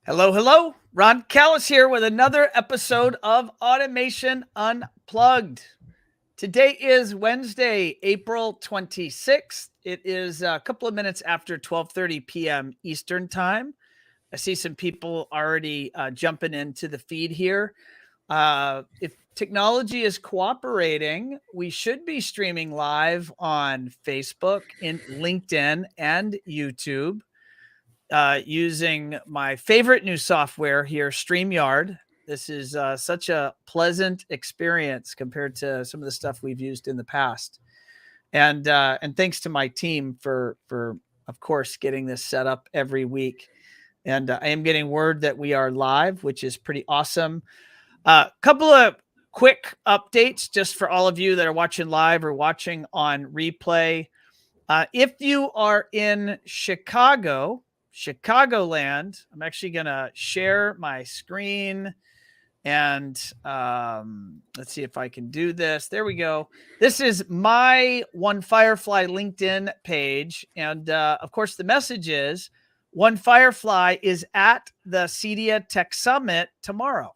Hello, hello. Ron Callis here with another episode of Automation Unplugged. Today is Wednesday, April 26th. It is a couple of minutes after 12:30 p.m. Eastern Time. I see some people already jumping into the feed here. If technology is cooperating, we should be streaming live on Facebook, in LinkedIn, and YouTube. Using my favorite new software here, StreamYard. This is such a pleasant experience compared to some of the stuff we've used in the past. And thanks to my team for of course getting this set up every week. And I am getting word that we are live, which is pretty awesome. A couple of quick updates just for all of you that are watching live or watching on replay. If you are in Chicagoland, I'm actually going to share my screen and let's see if I can do this. There we go. This is my One Firefly LinkedIn page. And of course, the message is One Firefly is at the CEDIA Tech Summit tomorrow.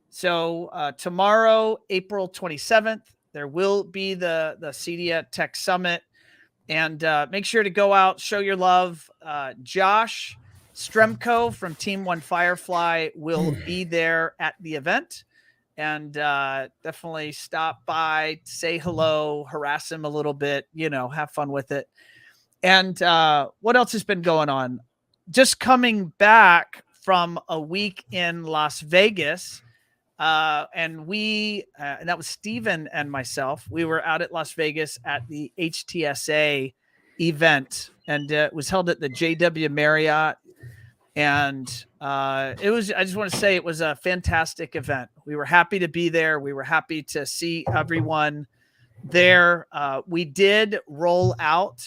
So tomorrow, April 27th, there will be the CEDIA Tech Summit. And make sure to go out, show your love. Josh Stremko from Team One Firefly will be there at the event. And definitely stop by, say hello, harass him a little bit, have fun with it. And what else has been going on? Just coming back from a week in Las Vegas. And that was Steven and myself. We were out at Las Vegas at the HTSA event, and it was held at the JW Marriott. And I just want to say it was a fantastic event. We were happy to be there. We were happy to see everyone there. We did roll out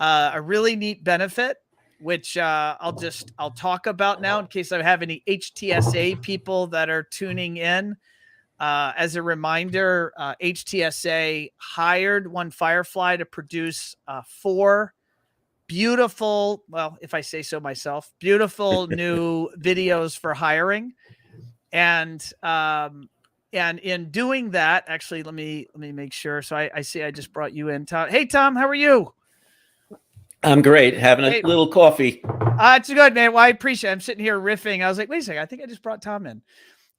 a really neat benefit, which I'll talk about now in case I have any HTSA people that are tuning in. As a reminder, HTSA hired One Firefly to produce 4 beautiful, well, if I say so myself, beautiful new videos for hiring. And in doing that, actually, let me make sure. So I see I just brought you in, Tom. Hey, Tom, how are you? I'm great. Having a little coffee. It's good, man. Well, I appreciate it. I'm sitting here riffing. I was like, wait a second. I think I just brought Tom in.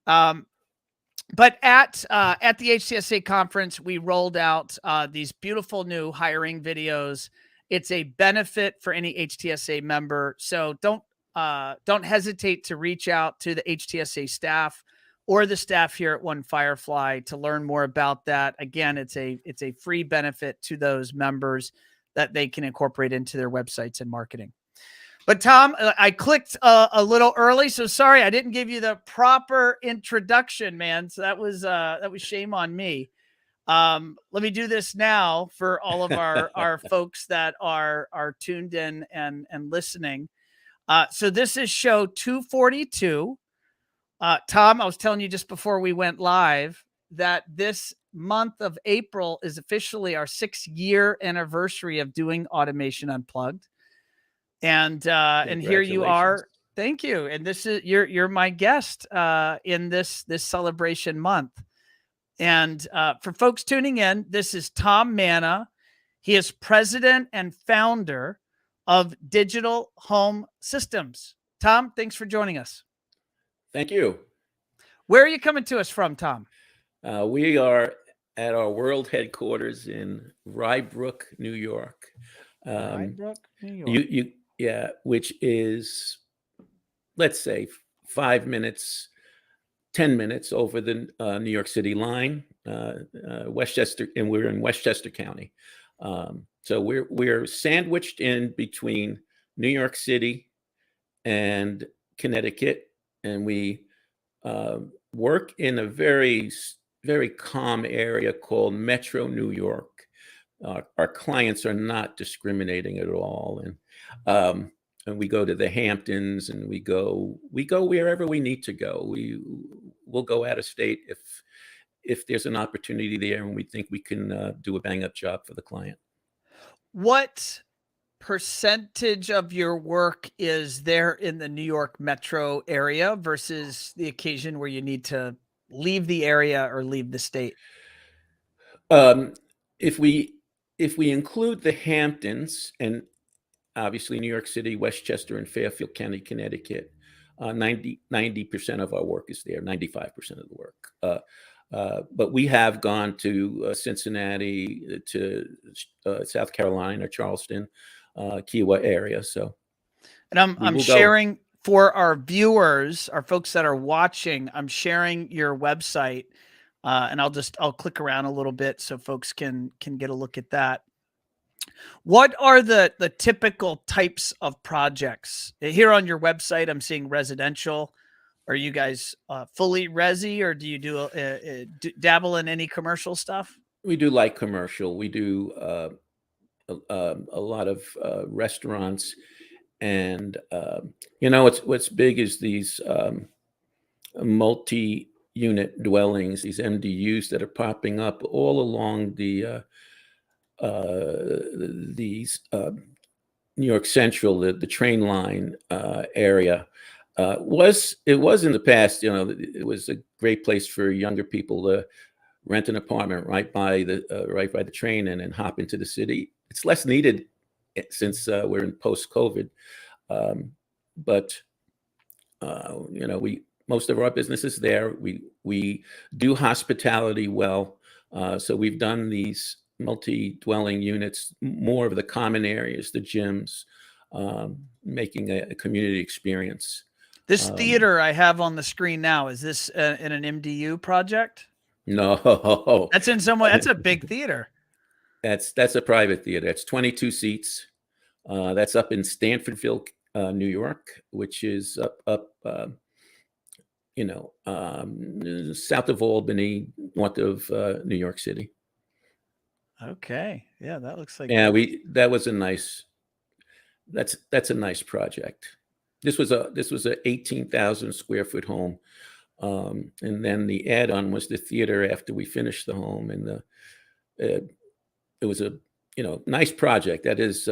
But at the HTSA conference, we rolled out these beautiful new hiring videos. It's a benefit for any HTSA member. So don't hesitate to reach out to the HTSA staff or the staff here at One Firefly to learn more about that. Again, it's a free benefit to those members that they can incorporate into their websites and marketing. But Tom, I clicked a little early, so sorry I didn't give you the proper introduction, man. So that was shame on me. Let me do this now for all of our folks that are tuned in and listening. So this is show 242. Tom, I was telling you just before we went live that this month of April is officially our 6-year anniversary of doing Automation Unplugged. And here you are. Thank you. And this is you're my guest in this celebration month. And for folks tuning in, this is Tom Manna. He is president and founder of Digital Home Systems. Tom, thanks for joining us. Thank you. Where are you coming to us from, Tom? We are at our world headquarters in Rye Brook, New York. Rye Brook, New York. Yeah, which is, let's say, 5 minutes, 10 minutes over the New York City line, Westchester, and we're in Westchester County. So we're sandwiched in between New York City and Connecticut, and we work in a very, very calm area called Metro New York. Our clients are not discriminating at all, and we go to the Hamptons, and we go wherever we need to go. We'll go out of state if there's an opportunity there, and we think we can do a bang up job for the client. What percentage of your work is there in the New York metro area versus the occasion where you need to leave the area or leave the state? Um, if we include the Hamptons and obviously New York City, Westchester, and Fairfield County, Connecticut, 90% of our work is there, 95% of the work. But we have gone to Cincinnati, to South Carolina, Charleston, Kiowa area. So And I'm will go. sharing for our viewers, our folks that are watching, I'm sharing your website, and I'll click around a little bit so folks can get a look at that. What are the typical types of projects here on your website? I'm seeing residential. Are you guys fully resi, or do you dabble in any commercial stuff? We do light commercial. We do a lot of restaurants, and what's big is these multi-unit dwellings, these MDUs that are popping up all along these New York Central, the train line area. It was in the past, it was a great place for younger people to rent an apartment right by the train and then hop into the city. It's less needed since we're in post-COVID, but most of our business is there. We do hospitality well, so we've done these multi-dwelling units, more of the common areas, the gyms, making a community experience. This theater I have on the screen now, is this in an MDU project? No, That's in some way. That's a big theater. That's a private theater. It's 22 seats. That's up in Stanfordville, New York, which is up south of Albany, north of New York City. Okay, yeah, that looks like. Yeah, that's a nice project. This was a 18,000 square foot home, and then the add-on was the theater after we finished the home, and it was a nice project. That is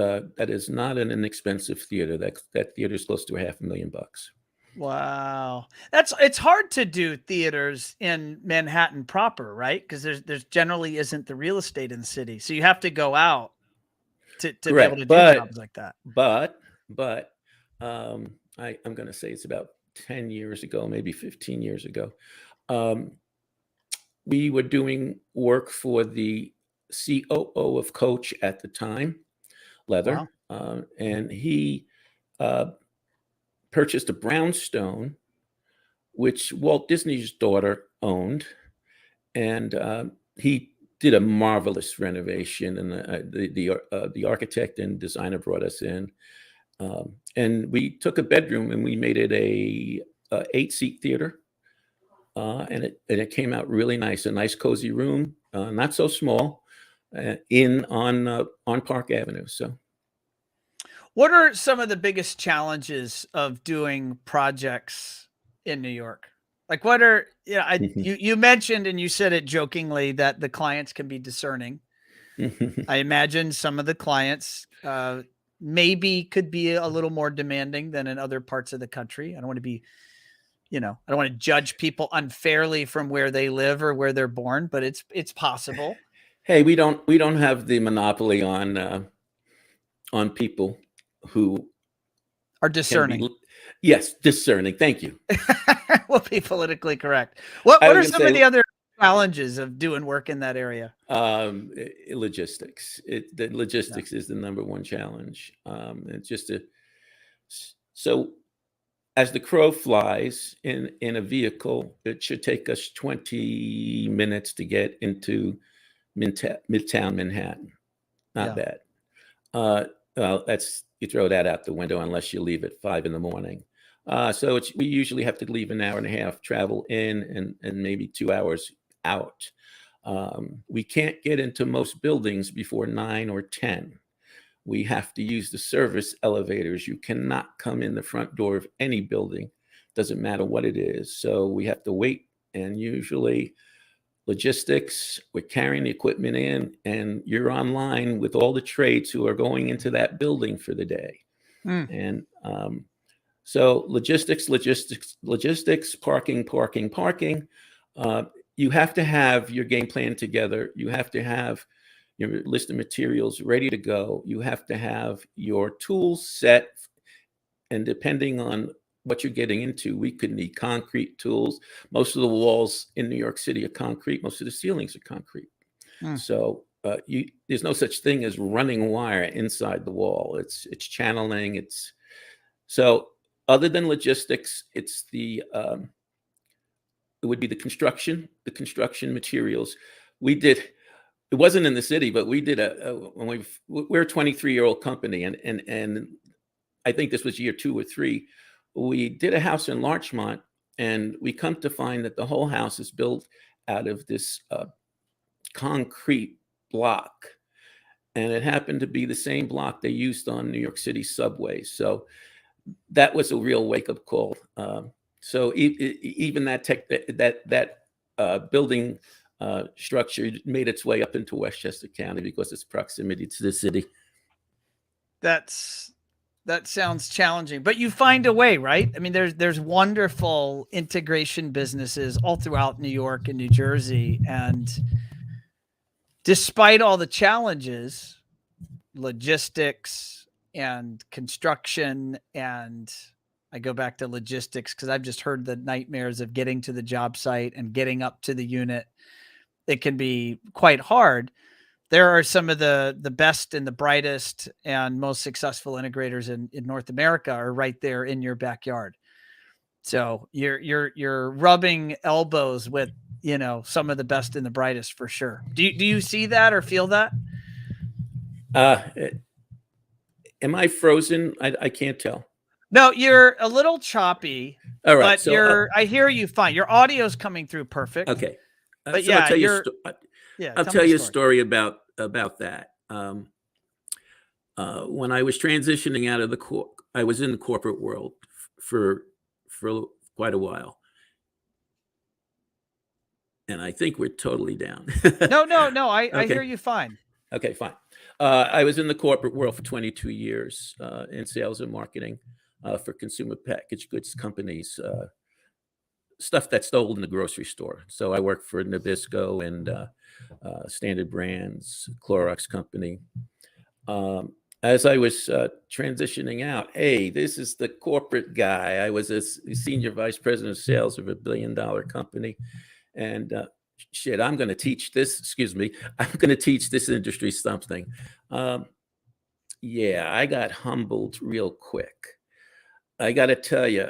not an inexpensive theater. That theater is close to $500,000. Wow. It's hard to do theaters in Manhattan proper, right? Because there's generally isn't the real estate in the city. So you have to go out to be able to do jobs like that. But I'm going to say it's about 10 years ago, maybe 15 years ago. We were doing work for the COO of Coach at the time, Leather, and he purchased a brownstone, which Walt Disney's daughter owned, and he did a marvelous renovation. And the architect and designer brought us in, and we took a bedroom and we made it a 8-seat theater, and it came out really nice. A nice cozy room, not so small, on Park Avenue. So. What are some of the biggest challenges of doing projects in New York? Like what are, you mentioned, and you said it jokingly, that the clients can be discerning. I imagine some of the clients maybe could be a little more demanding than in other parts of the country. I don't want to be, I don't want to judge people unfairly from where they live or where they're born, but it's possible. Hey, we don't have the monopoly on people who are discerning. Yes, discerning. Thank you. We'll be politically correct. What are some of the other challenges of doing work in that area? Logistics. The logistics is the number one challenge. It's just so as the crow flies in a vehicle, it should take us 20 minutes to get into Midtown Manhattan. Not bad. Well, you throw that out the window unless you leave at 5 a.m. So we usually have to leave an hour and a half, travel in, and maybe 2 hours out. We can't get into most buildings before 9 or 10. We have to use the service elevators. You cannot come in the front door of any building. Doesn't matter what it is. So we have to wait, and usually logistics, we're carrying the equipment in, and you're online with all the trades who are going into that building for the day. And so logistics, parking. You have to have your game plan together. You have to have your list of materials ready to go. You have to have your tools set. And depending on what you're getting into, we could need concrete tools. Most of the walls in New York City are concrete. Most of the ceilings are concrete. So there's no such thing as running wire inside the wall. It's channeling. So other than logistics, it's it would be the construction materials. It wasn't in the city, but we did we're a 23-year-old company, and I think this was year 2 or 3. We did a house in Larchmont, and we come to find that the whole house is built out of this concrete block. And it happened to be the same block they used on New York City subways. So that was a real wake-up call. So even that building structure made its way up into Westchester County because its proximity to the city. That sounds challenging, but you find a way, right? I mean, there's wonderful integration businesses all throughout New York and New Jersey, and despite all the challenges, logistics and construction, and I go back to logistics because I've just heard the nightmares of getting to the job site and getting up to the unit. It can be quite hard. There are some of the best and the brightest and most successful integrators in North America are right there in your backyard. So you're rubbing elbows with, some of the best and the brightest for sure. Do you see that or feel that? Am I frozen? I can't tell. No, you're a little choppy. All right. But So I hear you fine. Your audio's coming through perfect. Okay. But so yeah, I'll tell you a story about that. When I was transitioning out of I was in the corporate world for quite a while, and I think we're totally down. No. I hear you fine. Okay, fine. I was in the corporate world for 22 years in sales and marketing for consumer packaged goods companies. Stuff that's sold in the grocery store. So I worked for Nabisco and Standard Brands, Clorox Company. As I was transitioning out, hey, this is the corporate guy. I was a senior vice president of sales of a $1 billion company. And I'm going to teach this, I'm going to teach this industry something. I got humbled real quick. I got to tell you,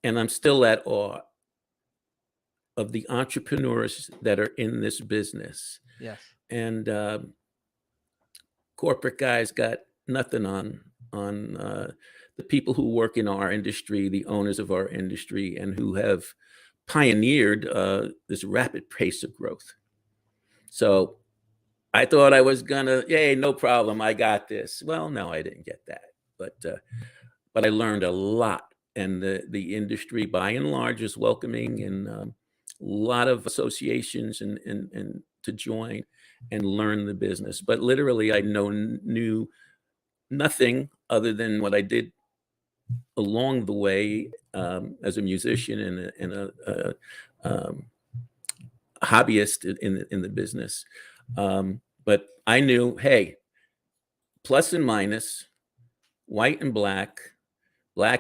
and I'm still at awe of the entrepreneurs that are in this business. Yes. And corporate guys got nothing on the people who work in our industry, the owners of our industry, and who have pioneered this rapid pace of growth. So I thought I was gonna, no problem, I got this. Well, no, I didn't get that, but I learned a lot. And the industry, by and large, is welcoming, and a lot of associations and to join and learn the business. But literally, I knew nothing other than what I did along the way as a musician and a hobbyist in the business. But I knew, hey, plus and minus, white and black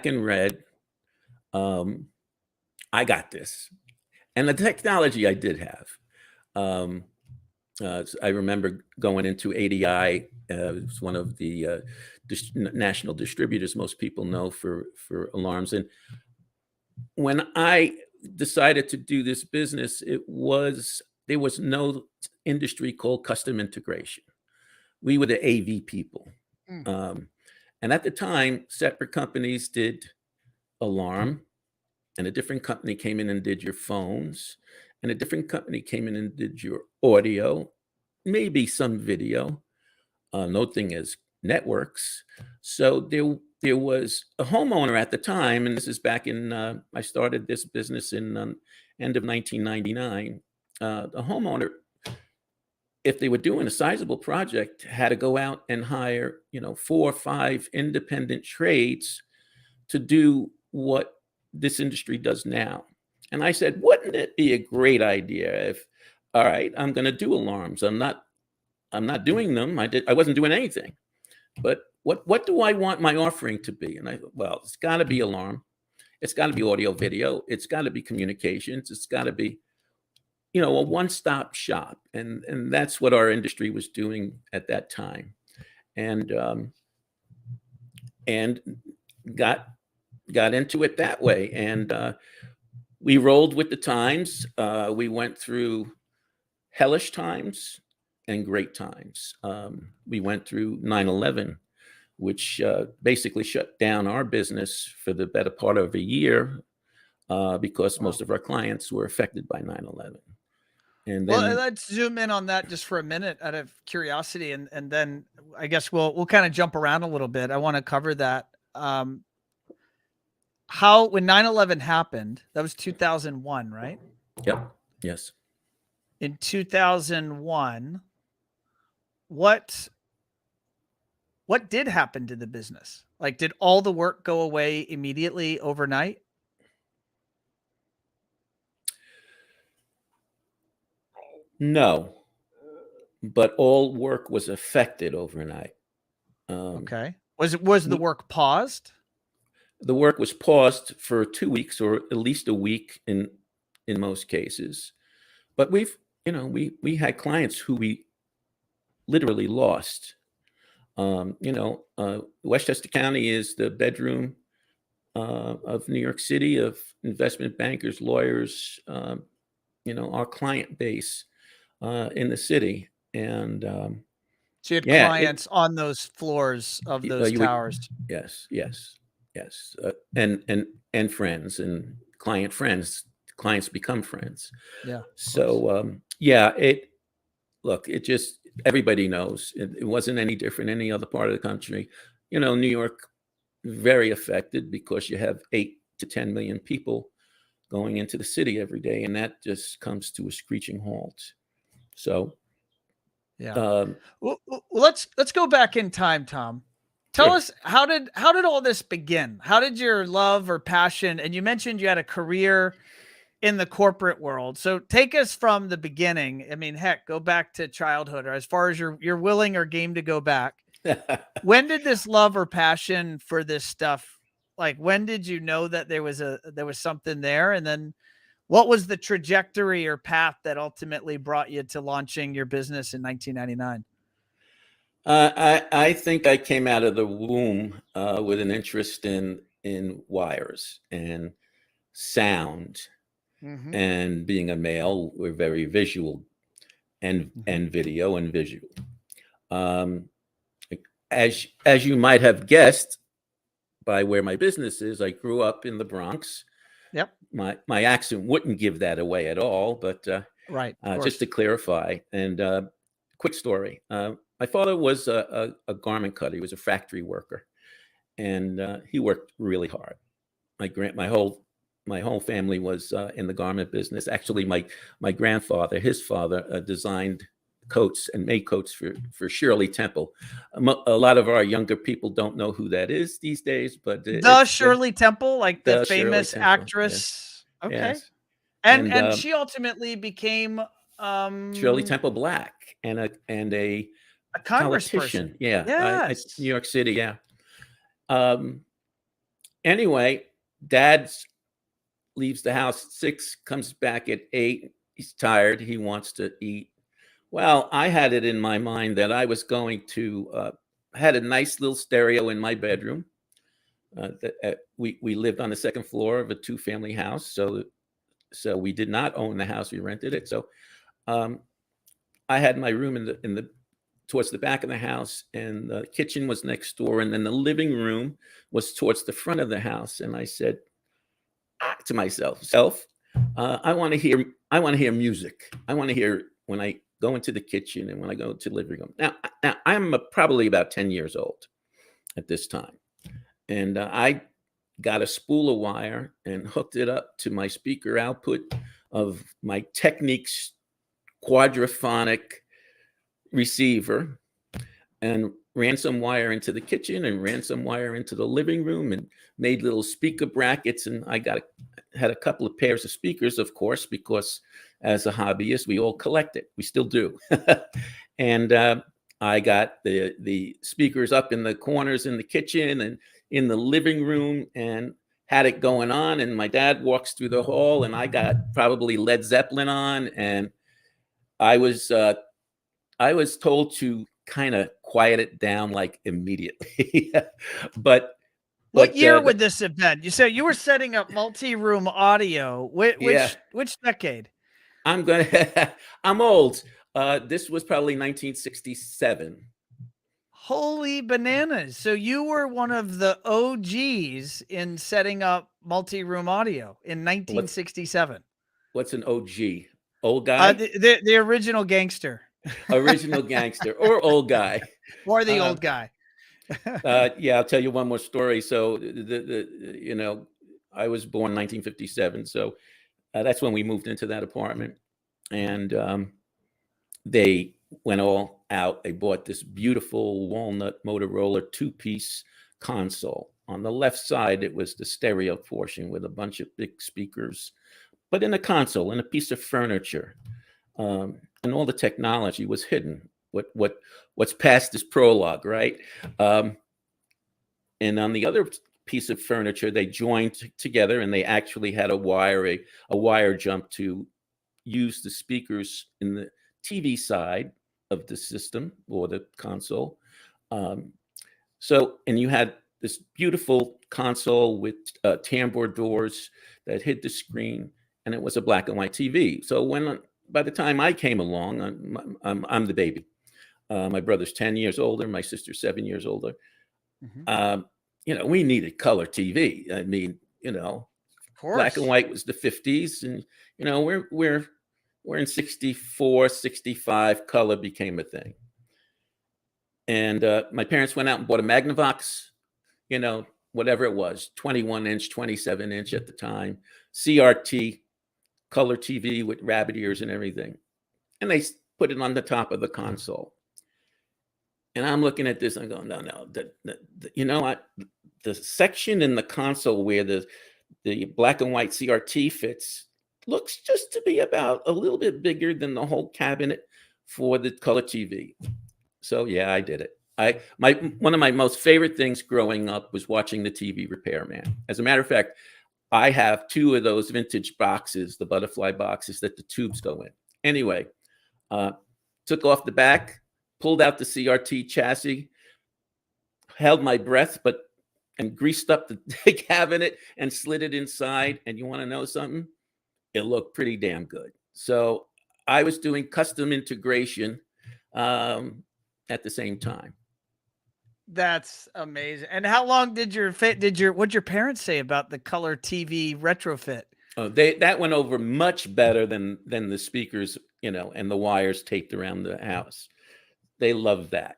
and red, I got this. And the technology I did have. I remember going into ADI. It was one of the national distributors most people know for alarms. And when I decided to do this business, there was no industry called custom integration. We were the AV people. And at the time, separate companies did alarm, and a different company came in and did your phones, and a different company came in and did your audio, maybe some video. No thing as networks. So there was a homeowner at the time, and this is back in, I started this business in end of 1999. the homeowner, if they were doing a sizable project, had to go out and hire, 4 or 5 independent trades to do what this industry does now. And I said, wouldn't it be a great idea if, all right, I'm going to do alarms. I'm not doing them. I wasn't doing anything. But what do I want my offering to be? And it's got to be alarm. It's got to be audio, video. It's got to be communications. It's got to be, a one-stop shop. And that's what our industry was doing at that time. And got into it that way. And we rolled with the times. We went through hellish times and great times. We went through 9/11, which basically shut down our business for the better part of a year because most of our clients were affected by 9/11. And then, well, let's zoom in on that just for a minute out of curiosity, and then I guess we'll kind of jump around a little bit. I want to cover that. How when 9/11 happened, that was 2001, right? Yep. Yes. In 2001, what did happen to the business? Like, did all the work go away immediately overnight? No, but all work was affected overnight. Okay. Was the work paused? The work was paused for 2 weeks or at least a week in most cases. But we had clients who we literally lost. Westchester County is the bedroom of New York City, of investment bankers, lawyers, our client base in the city. And So you had clients on those floors of those towers. Yes. And friends and client friends. Clients become friends. Yeah. So it just, everybody knows it wasn't any different in any other part of the country. New York, very affected because you have 8 to 10 million people going into the city every day, and that just comes to a screeching halt. So, yeah. Well, let's go back in time, Tom. Tell us, how did all this begin? How did your love or passion, and you mentioned you had a career in the corporate world. So take us from the beginning. I mean, heck, go back to childhood, or as far as you're willing or game to go back. When did this love or passion for this stuff, like, when did you know that there was something there? And then what was the trajectory or path that ultimately brought you to launching your business in 1999? I think I came out of the womb with an interest in wires and sound. Mm-hmm. And being a male, we're very visual and video and visual. As you might have guessed by where my business is, I grew up in the Bronx. Yep. My accent wouldn't give that away at all, but right. Just to clarify, and quick story. My father was a garment cutter. He was a factory worker, and he worked really hard. My whole family was in the garment business. Actually, my grandfather, his father, designed coats and made coats for Shirley Temple. A lot of our younger people don't know who that is these days, but the Shirley Temple, like the famous actress. Yes. Okay. Yes. And she ultimately became Shirley Temple Black and a congressperson. Yeah. Yes. New York City. Yeah. Anyway, Dad leaves the house at 6, comes back at 8. He's tired. He wants to eat. Well, I had it in my mind that I was going to had a nice little stereo in my bedroom. We lived on the second floor of a 2-family house, so we did not own the house. We rented it. So I had my room in the towards the back of the house, and the kitchen was next door, and then the living room was towards the front of the house. And I said to myself, I want to hear music. I want to hear when I go into the kitchen and when I go to the living room. Now I'm probably about 10 years old at this time, and I got a spool of wire and hooked it up to my speaker output of my Technics quadraphonic receiver and ran some wire into the kitchen and ran some wire into the living room and made little speaker brackets. And I had a couple of pairs of speakers, of course, because as a hobbyist, we all collect it. We still do. And I got the speakers up in the corners in the kitchen and in the living room and had it going on. And my dad walks through the hall and I got probably Led Zeppelin on. And I was told to kind of quiet it down like immediately. but What year would this have been? You said you were setting up multi-room audio. Which decade? I'm old. This was probably 1967. Holy bananas. So you were one of the OGs in setting up multi-room audio in 1967. What's an OG? Old guy? The original gangster. Original gangster or old guy. Or the old guy. Yeah, I'll tell you one more story. So I was born in 1957. So that's when we moved into that apartment. And they went all out. They bought this beautiful walnut Motorola 2-piece console. On the left side, it was the stereo portion with a bunch of big speakers, but in a console, in a piece of furniture. And all the technology was hidden. What's past is prologue, right? And on the other piece of furniture, they joined together and they actually had a wire jump to use the speakers in the TV side of the system or the console. And you had this beautiful console with tambour doors that hid the screen, and it was a black and white TV. So by the time I came along, I'm the baby. My brother's 10 years older. My sister's 7 years older. Mm-hmm. We needed color TV. I mean, of course. Black and white was the 50s, and we're in 64, 65. Color became a thing. And my parents went out and bought a Magnavox, whatever it was, 21-inch, 27-inch at the time, CRT, color TV with rabbit ears and everything. And they put it on the top of the console. And I'm looking at this and I'm going, no. The section in the console where the black and white CRT fits looks just to be about a little bit bigger than the whole cabinet for the color TV. So yeah, I did it. One of my most favorite things growing up was watching the TV Repairman. As a matter of fact, I have 2 of those vintage boxes, the butterfly boxes that the tubes go in. Anyway, took off the back, pulled out the CRT chassis, held my breath, and greased up the cabinet and slid it inside. And you want to know something? It looked pretty damn good. So I was doing custom integration at the same time. That's amazing. And how long what'd your parents say about the color TV retrofit? Oh, that went over much better than the speakers, and the wires taped around the house. They loved that.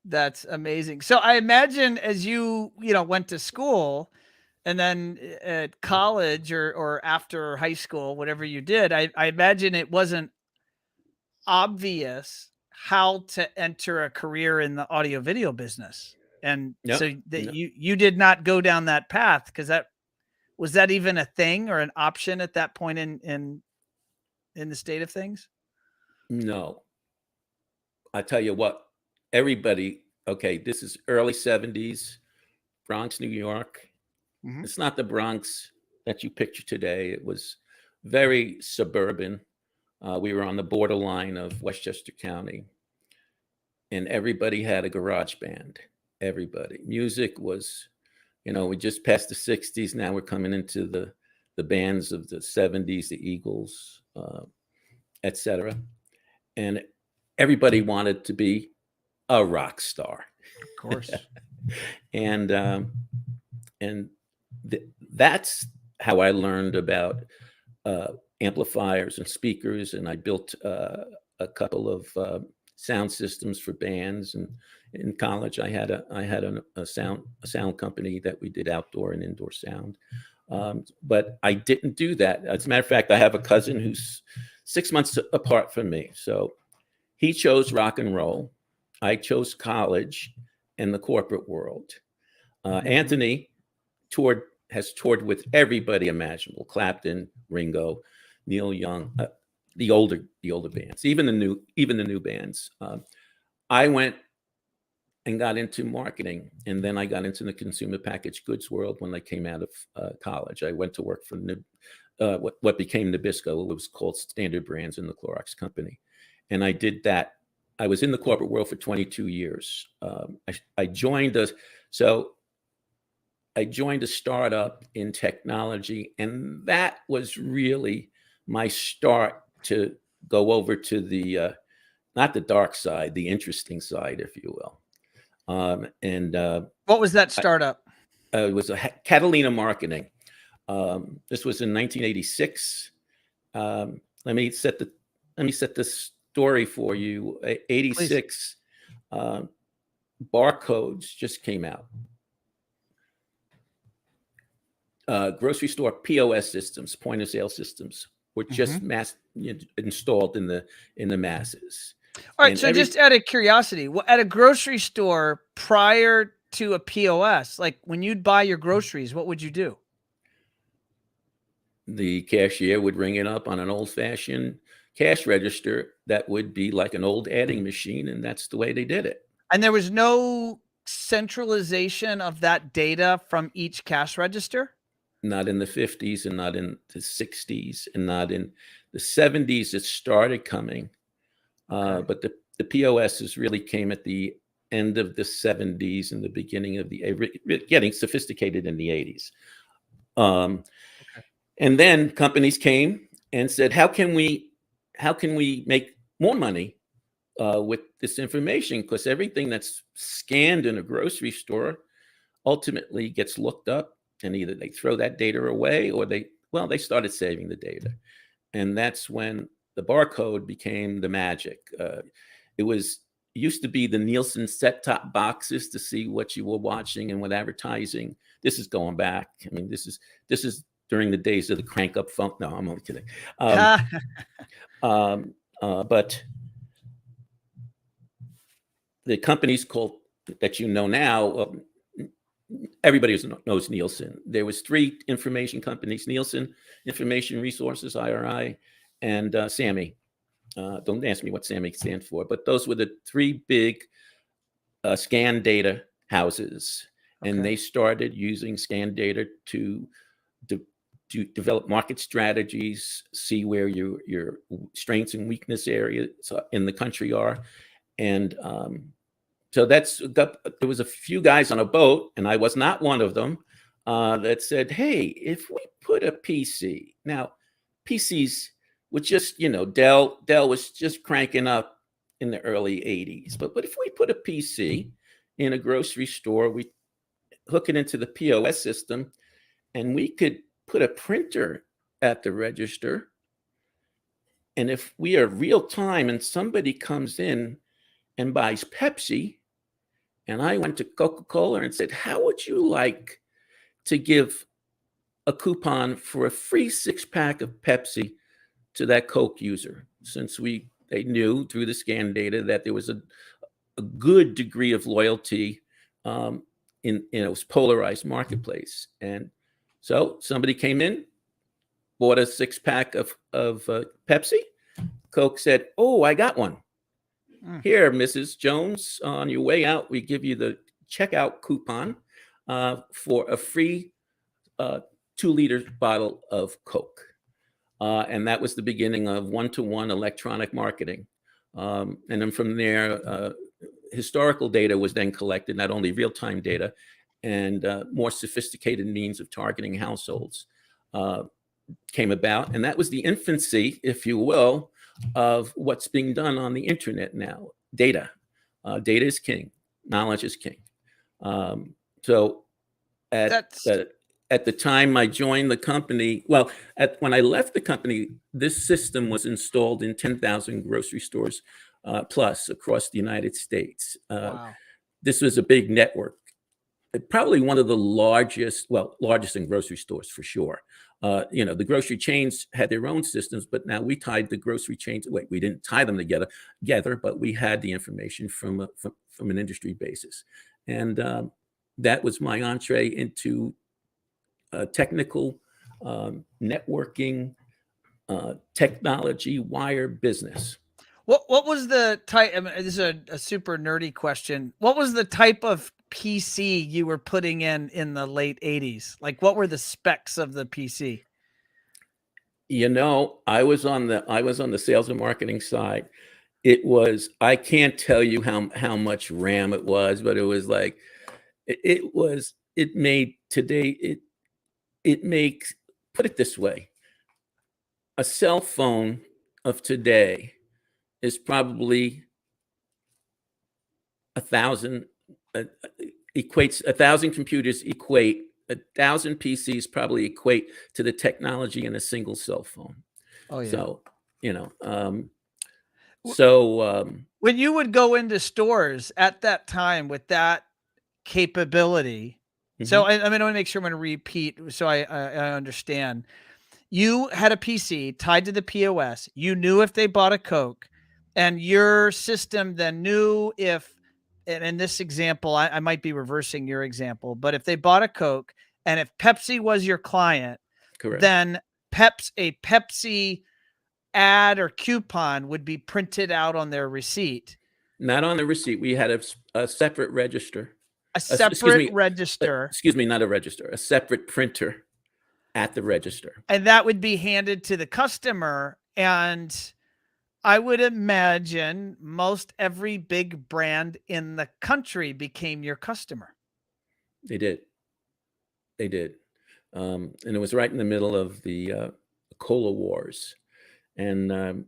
That's amazing. So I imagine as you went to school and then at college or after high school, whatever you did, I imagine it wasn't obvious how to enter a career in the audio video business. And you did not go down that path because was that even a thing or an option at that point in the state of things? No. I tell you what, everybody, okay, this is early 70s, Bronx, New York. Mm-hmm. It's not the Bronx that you picture today. It was very suburban. We were on the borderline of Westchester County, and everybody had a garage band. Everybody. Music was, we just passed the 60s. Now we're coming into the bands of the 70s, the Eagles, etc. And everybody wanted to be a rock star. Of course. That's how I learned about amplifiers and speakers, and I built a couple of sound systems for bands. And in college, I had a sound company that we did outdoor and indoor sound. But I didn't do that. As a matter of fact, I have a cousin who's 6 months apart from me. So he chose rock and roll. I chose college and the corporate world. Anthony has toured with everybody imaginable: Clapton, Ringo, Neil Young, the older bands, even the new bands. I went and got into marketing, and then I got into the consumer packaged goods world when I came out of college. I went to work for what became Nabisco. It was called Standard Brands in the Clorox Company, and I did that. I was in the corporate world for 22 years. I joined a startup in technology, and that was really my start to go over to the not the dark side, the interesting side, if you will. What was that startup? It was a Catalina Marketing. This was in 1986. Let me set the story for you. 86. Barcodes just came out. Grocery store POS systems, point of sale systems, were just installed in the masses. All right. So just out of curiosity, at a grocery store prior to a POS, like when you'd buy your groceries, what would you do? The cashier would ring it up on an old-fashioned cash register that would be like an old adding machine, and that's the way they did it. And there was no centralization of that data from each cash register? Not in the 50s, and not in the 60s, and not in the 70s. It started coming. But the POSs really came at the end of the 70s and the beginning of getting sophisticated in the 80s. And then companies came and said, how can we make more money with this information? Because everything that's scanned in a grocery store ultimately gets looked up, and either they throw that data away or they started saving the data. And that's when the barcode became the magic. It used to be the Nielsen set-top boxes to see what you were watching, and with advertising, this is going back. I mean, this is during the days of the crank-up phone. No, I'm only kidding. But the companies called that now, everybody knows Nielsen. There was 3 information companies: Nielsen, Information Resources, IRI, and SAMI. Don't ask me what SAMI stands for, but those were the 3 big scan data houses. And they started using scan data to develop market strategies, see where your strengths and weakness areas in the country are. And so there was a few guys on a boat, and I was not one of them, that said, hey, if we put a PC, now PCs were just, Dell was just cranking up in the early 80s. But if we put a PC in a grocery store, we hook it into the POS system, and we could put a printer at the register. And if we are real time and somebody comes in and buys Pepsi, and I went to Coca-Cola and said, how would you like to give a coupon for a free 6-pack of Pepsi to that Coke user? Since they knew through the scan data that there was a good degree of loyalty in it was polarized marketplace. And so somebody came in, bought a 6-pack of Pepsi. Coke said, oh, I got one. Here, Mrs. Jones, on your way out, we give you the checkout coupon for a free 2-liter bottle of Coke. And that was the beginning of one-to-one electronic marketing. And then from there, historical data was then collected, not only real-time data, and more sophisticated means of targeting households came about. And that was the infancy, if you will, of what's being done on the internet now. Data is king. Knowledge is king. So at the time I joined the company, when I left the company, this system was installed in 10,000 grocery stores plus across the United States. Wow. This was a big network. probably one of the largest in grocery stores for sure. The grocery chains had their own systems, but now we tied the grocery chains. Wait, we didn't tie them together, but we had the information from an industry basis, and that was my entree into technical networking, technology, wire business. What was the type? I mean, this is a super nerdy question. What was the type of PC you were putting in the late 80s? Like, what were the specs of the PC? I was on the sales and marketing side. It was, I can't tell you how much RAM it was, but it was like it made today it makes, put it this way, a cell phone of today is probably 1,000 equates 1,000 computers equate 1,000 PCs probably equate to the technology in a single cell phone. Oh yeah. So when you would go into stores at that time with that capability, so I mean, I want to make sure I'm going to repeat so I understand. You had a PC tied to the POS. You knew if they bought a Coke, and your system then knew if, and in this example, I might be reversing your example, but if they bought a Coke and if Pepsi was your client, correct. then a Pepsi ad or coupon would be printed out on their receipt. Not on the receipt. We had a separate register. A separate register. Excuse me, not a register, a separate printer at the register. And that would be handed to the customer. And I would imagine most every big brand in the country became your customer. They did. And it was right in the middle of the cola wars. And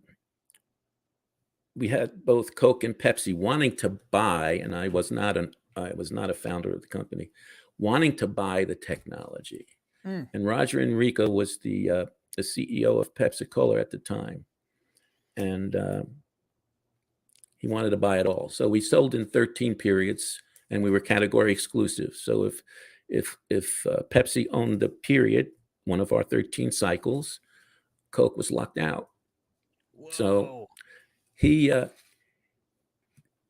we had both Coke and Pepsi wanting to buy, and I was not a founder of the company, wanting to buy the technology. And Roger Enrico was the CEO of Pepsi-Cola at the time, and he wanted to buy it all. So we sold in 13 periods, and we were category exclusive. So if Pepsi owned the period, one of our 13 cycles, Coke was locked out. Whoa. So he,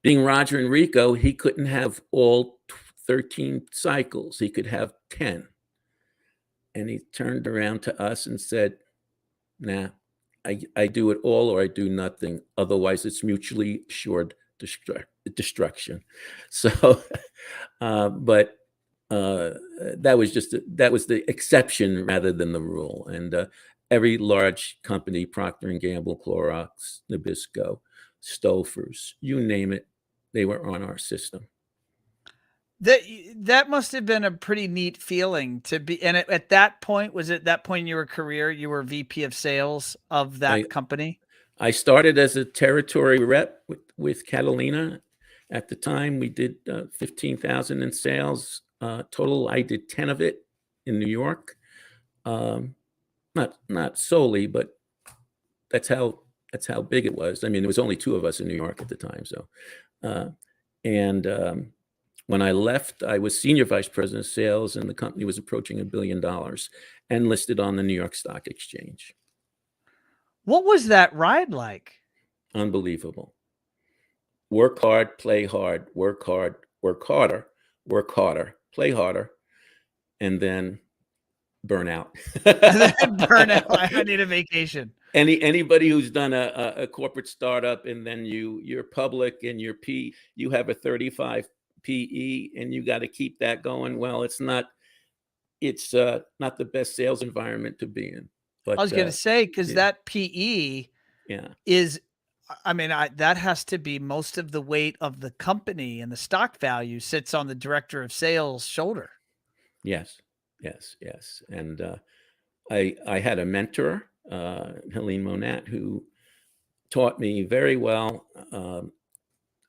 being Roger Enrico, he couldn't have all 13 cycles. He could have 10. And he turned around to us and said, nah, I do it all or I do nothing. Otherwise, it's mutually assured destruction. So, but that was the exception rather than the rule. And every large company, Procter & Gamble, Clorox, Nabisco, Stouffer's, you name it, they were on our system. That must have been a pretty neat feeling to be. And at that point, was it that point in your career, you were VP of sales of that company? I started as a territory rep with Catalina. At the time, we did 15,000 in sales total. I did 10 of it in New York. Not solely, but that's how big it was. I mean, there was only 2 of us in New York at the time. So, when I left, I was senior vice president of sales, and the company was approaching $1 billion and listed on the New York Stock Exchange. What was that ride like? Unbelievable. Work hard, play hard, work hard, work harder, work harder, play harder, and then burn out. Burn out. I need a vacation. Anybody who's done a corporate startup and then you're public and you have a 35 PE and you got to keep that going. Well, it's not the best sales environment to be in. But I was going to say, because that PE is, I mean, that has to be most of the weight of the company, and the stock value sits on the director of sales shoulder. Yes. And I had a mentor, Helene Monat, who taught me very well.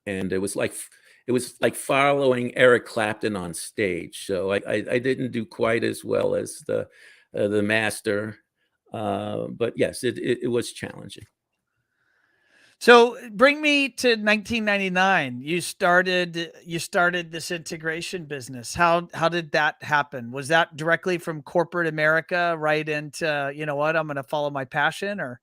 And it was like following Eric Clapton on stage. So I didn't do quite as well as the master. But yes, it was challenging. So bring me to 1999. You started this integration business. How did that happen? Was that directly from corporate America right into, you know what, I'm going to follow my passion, or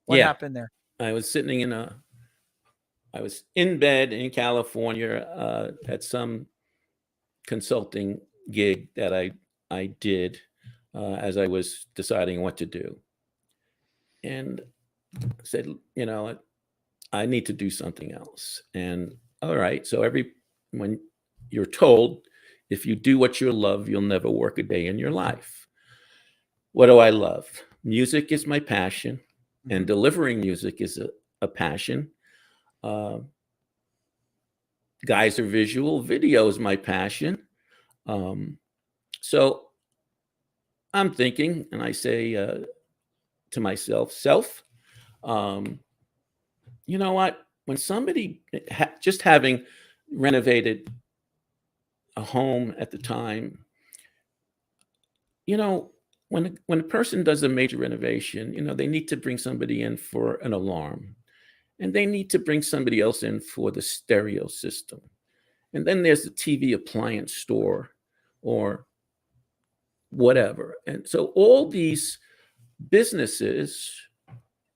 what Yeah, happened there? I was I was in bed in California at some consulting gig that I did as I was deciding what to do, and said, I need to do something else. And all right, so when you're told if you do what you love, you'll never work a day in your life. What do I love? Music is my passion, and delivering music is a passion. Uh, Guys are visual. Video is my passion. So I'm thinking, and I say to myself, um, you know what? When somebody just having renovated a home at the time, you know, when a person does a major renovation, they need to bring somebody in for an alarm, and they need to bring somebody else in for the stereo system. And then there's the TV appliance store or whatever. And so all these businesses,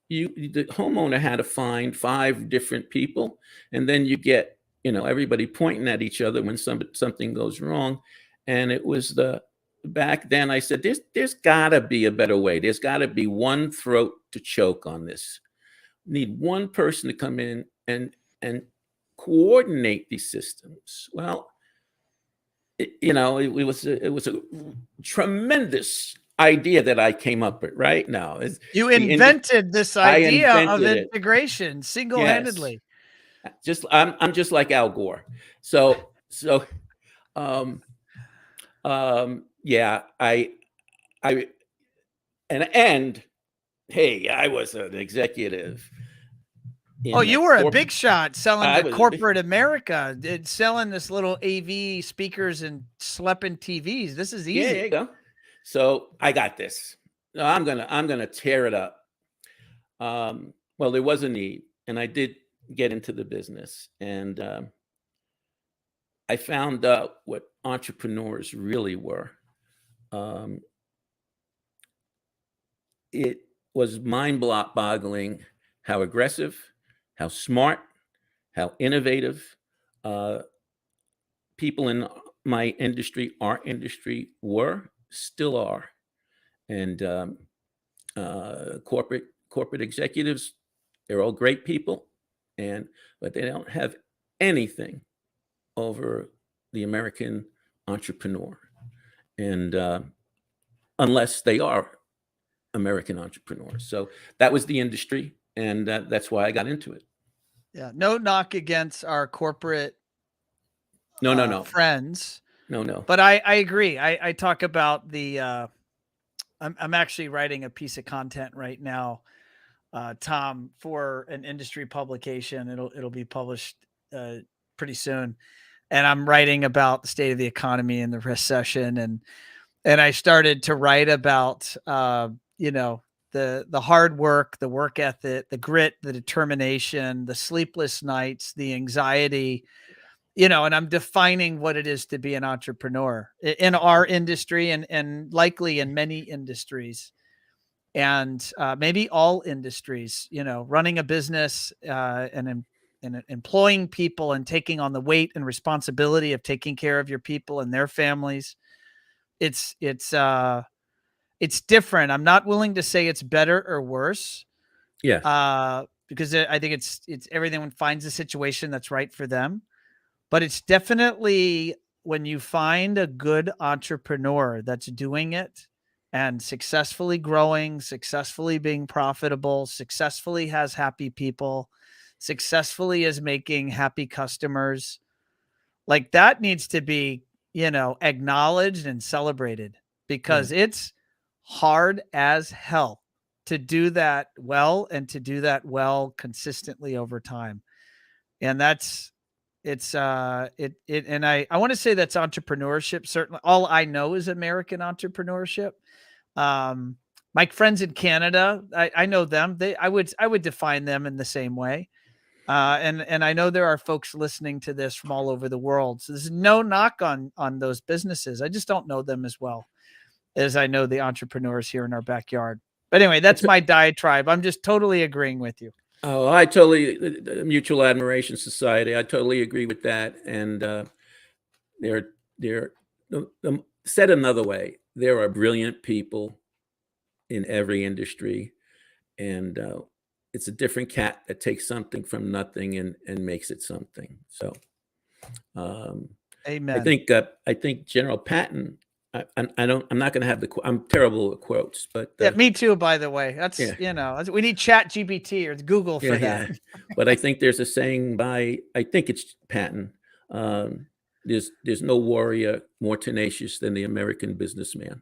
the homeowner had to find 5 different people, and then you get, everybody pointing at each other when something goes wrong. And it was back then I said, there's gotta be a better way. There's gotta be one throat to choke on this. Need one person to come in and coordinate these systems. Well, it was a tremendous idea that I came up with. Right now is You the invented this I idea of invented it. integration Yes, single-handedly. I'm just like Al Gore. So um yeah, I and hey, I was an executive Oh, in the you were a corp. big shot selling I to was a big, corporate America, selling this little AV speakers and slepping TVs. This is yeah, there easy. you go. So I got this. No, I'm gonna tear it up. Well, there was a need, and I did get into the business, and I found out what entrepreneurs really were. Um, it was mind-boggling how aggressive, how smart, how innovative uh, people in my industry, our industry, were, still are, and corporate executives. They're all great people, but they don't have anything over the American entrepreneur, and unless they are American entrepreneurs. So that was the industry, and that's why I got into it. Yeah, no knock against our corporate No, no, no, friends, no, no. but I agree. I talk about the I'm actually writing a piece of content right now, Tom, for an industry publication. It'll be published pretty soon, and I'm writing about the state of the economy and the recession, and I started to write about the hard work, the work ethic, the grit, the determination, the sleepless nights, the anxiety, and I'm defining what it is to be an entrepreneur in our industry, and likely in many industries, and maybe all industries. Running a business, and employing people and taking on the weight and responsibility of taking care of your people and their families. It's different. I'm not willing to say it's better or worse, Yes, because I think it's everyone finds a situation that's right for them. But it's definitely, when you find a good entrepreneur that's doing it and successfully growing, successfully being profitable, successfully has happy people, successfully is making happy customers, like that needs to be, acknowledged and celebrated, yeah, because it's hard as hell to do that well, and to do that well consistently over time. And that's it's it it and I want to say that's entrepreneurship. Certainly all I know is American entrepreneurship. My friends in Canada, I know them. I would define them in the same way. And I know there are folks listening to this from all over the world. So there's no knock on those businesses. I just don't know them as well as I know the entrepreneurs here in our backyard. But anyway, that's my diatribe. I'm just totally agreeing with you. Oh, I totally, the Mutual Admiration Society, I totally agree with that. And they're said another way, there are brilliant people in every industry, and it's a different cat that takes something from nothing and makes it something. So Amen. I think General Patton, I'm not going to have I'm terrible at quotes, but Yeah, me too, by the way. That's, yeah. we need Chat GPT or Google for that. But I think there's a saying by, I think it's Patton, there's no warrior more tenacious than the American businessman,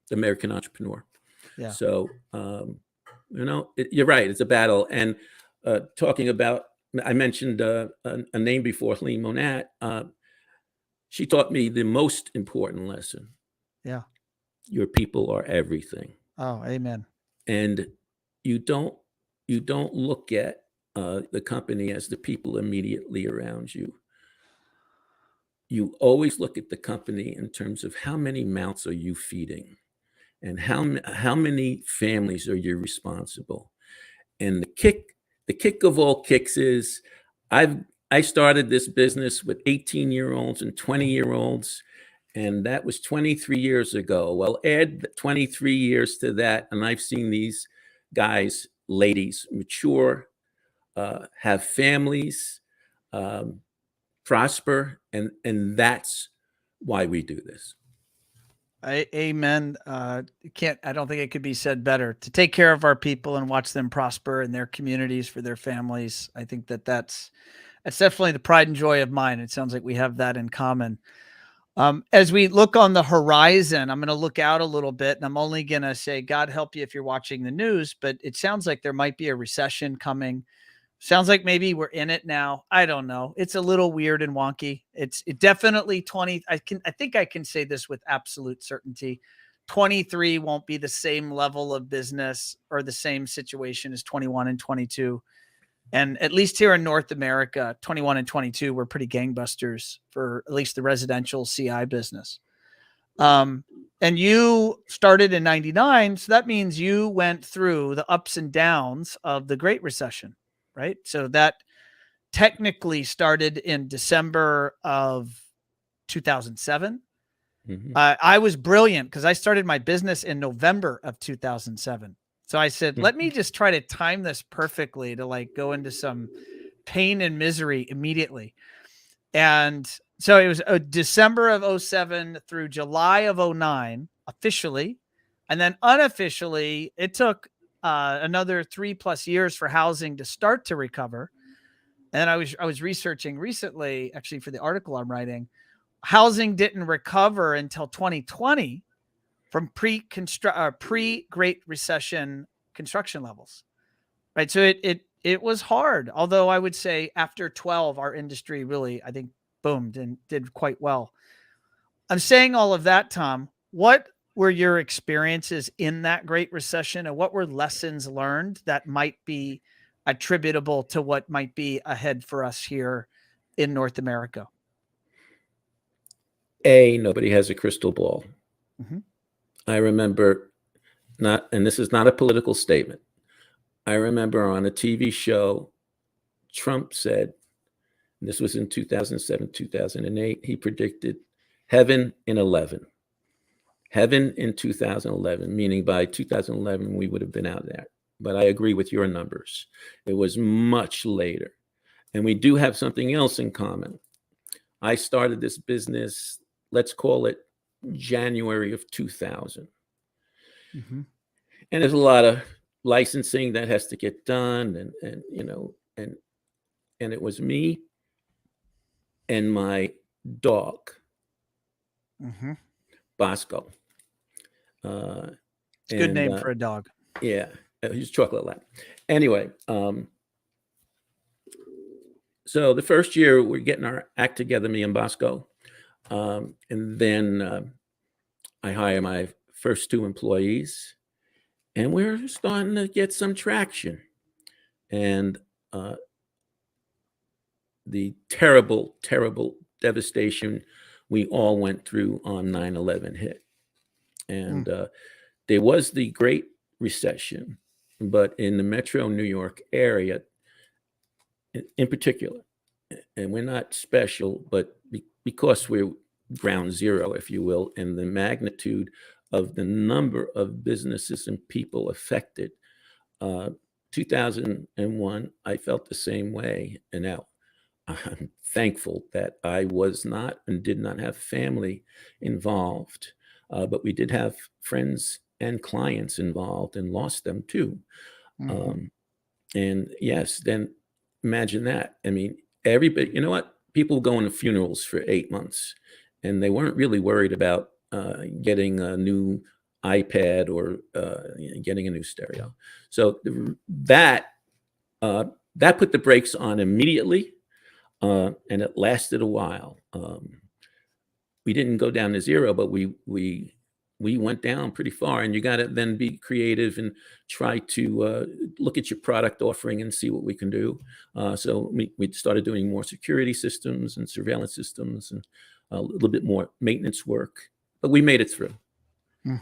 the American entrepreneur. Yeah. So, you're right. It's a battle. And talking about, I mentioned a name before, Helene Monat. She taught me the most important lesson. Yeah. Your people are everything. Oh, amen. And you don't look at the company as the people immediately around you. You always look at the company in terms of how many mouths are you feeding, and how many families are you responsible. And the kick of all kicks is I started this business with 18-year-olds and 20-year-olds, and that was 23 years ago. Well, add 23 years to that, and I've seen these guys, ladies, mature, have families, prosper, and that's why we do this. Amen. I don't think it could be said better. To take care of our people and watch them prosper in their communities, for their families. I think that's definitely the pride and joy of mine. It sounds like we have that in common. As we look on the horizon, I'm going to look out a little bit, and I'm only going to say, God help you if you're watching the news, but it sounds like there might be a recession coming. Sounds like maybe we're in it now. I don't know. It's a little weird and wonky. It definitely 20. I think I can say this with absolute certainty. 23 won't be the same level of business or the same situation as 21 and 22. And at least here in North America, 21 and 22 were pretty gangbusters for at least the residential CI business. And you started in 99. So that means you went through the ups and downs of the Great Recession, right? So that technically started in December of 2007. Mm-hmm. I was brilliant because I started my business in November of 2007. So I said, let me just try to time this perfectly to like go into some pain and misery immediately. And so it was December of 07 through July of 09 officially. And then unofficially, it took another 3+ years for housing to start to recover. And I was researching recently, actually, for the article I'm writing, housing didn't recover until 2020 from pre-Great Recession construction levels, right? So it was hard. Although I would say after 12, our industry really, I think, boomed and did quite well. I'm saying all of that, Tom. What were your experiences in that Great Recession, and what were lessons learned that might be attributable to what might be ahead for us here in North America? Nobody has a crystal ball. Mm-hmm. I remember and this is not a political statement. I remember on a TV show, Trump said, and this was in 2007, 2008, he predicted heaven in 11. Heaven in 2011, meaning by 2011, we would have been out there. But I agree with your numbers. It was much later. And we do have something else in common. I started this business, let's call it January of 2000. Mm-hmm. And there's a lot of licensing that has to get done. And it was me and my dog, Mm-hmm. Bosco. It's a good name for a dog. Yeah, he's Chocolate Lab. Anyway, so the first year we're getting our act together, me and Bosco. And then I hire my first 2 employees, and we're starting to get some traction. And the terrible, terrible devastation we all went through on 9/11 hit. And there was the Great Recession, but in the metro New York area in particular, and we're not special, but because we're ground zero, if you will, and the magnitude of the number of businesses and people affected, 2001, I felt the same way. And now I'm thankful that I was not and did not have family involved, but we did have friends and clients involved and lost them too. And yes, then imagine that. I mean, everybody, you know what? People going to funerals for 8 months, and they weren't really worried about getting a new iPad or getting a new stereo. So that that put the brakes on immediately, and it lasted a while. We didn't go down to zero, but we went down pretty far, and you got to then be creative and try to look at your product offering and see what we can do. So we started doing more security systems and surveillance systems and a little bit more maintenance work, but we made it through.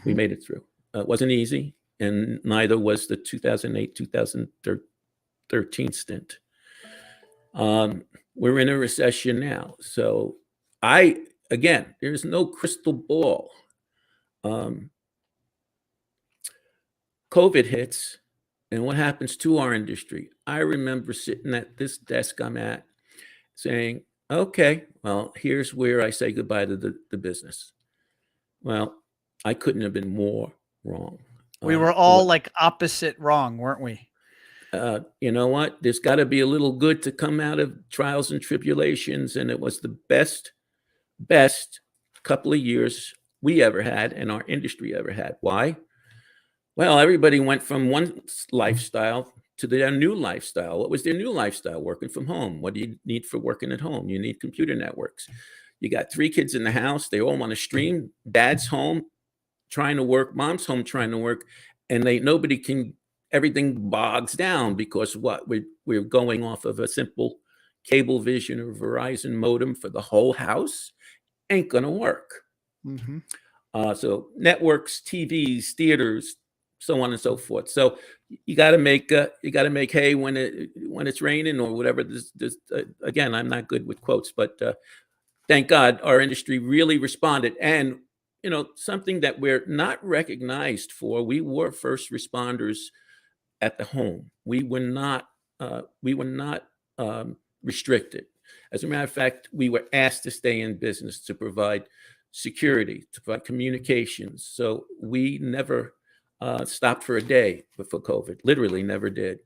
We made it through. It wasn't easy, and neither was the 2008, 2013 stint. We're in a recession now. So again, there's no crystal ball. COVID hits, and what happens to our industry? I remember sitting at this desk I'm at saying, okay, well, here's where I say goodbye to the business. Well, I couldn't have been more wrong. We were all like opposite wrong, weren't we? You know what? There's got to be a little good to come out of trials and tribulations, and it was the best couple of years we ever had and our industry ever had. Why? Well, everybody went from one lifestyle to their new lifestyle. What was their new lifestyle? Working from home. What do you need for working at home? You need computer networks. You got 3 kids in the house. They all want to stream. Dad's home trying to work. Mom's home trying to work. And nobody can, everything bogs down because what? We're going off of a simple Cablevision or Verizon modem for the whole house. Ain't going to work. So networks, TVs, theaters, so on and so forth. So you got to make hay when it's raining or whatever. Again, I'm not good with quotes, but thank God our industry really responded. And something that we're not recognized for, we were first responders at the home. We were not restricted. As a matter of fact, we were asked to stay in business to provide security, to provide communications. So we never stopped for a day before COVID, literally never did.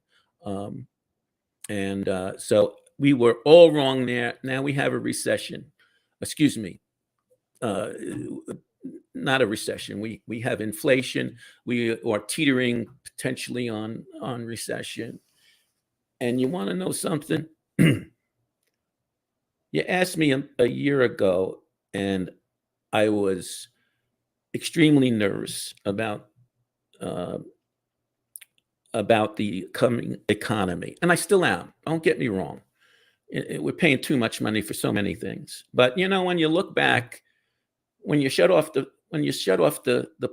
So we were all wrong there. Now we have a recession. Excuse me. Not a recession. We have inflation. We are teetering potentially on recession. And you want to know something? You asked me a year ago, and I was extremely nervous about the coming economy, and I still am. Don't get me wrong; we're paying too much money for so many things. But when you look back, when you shut off the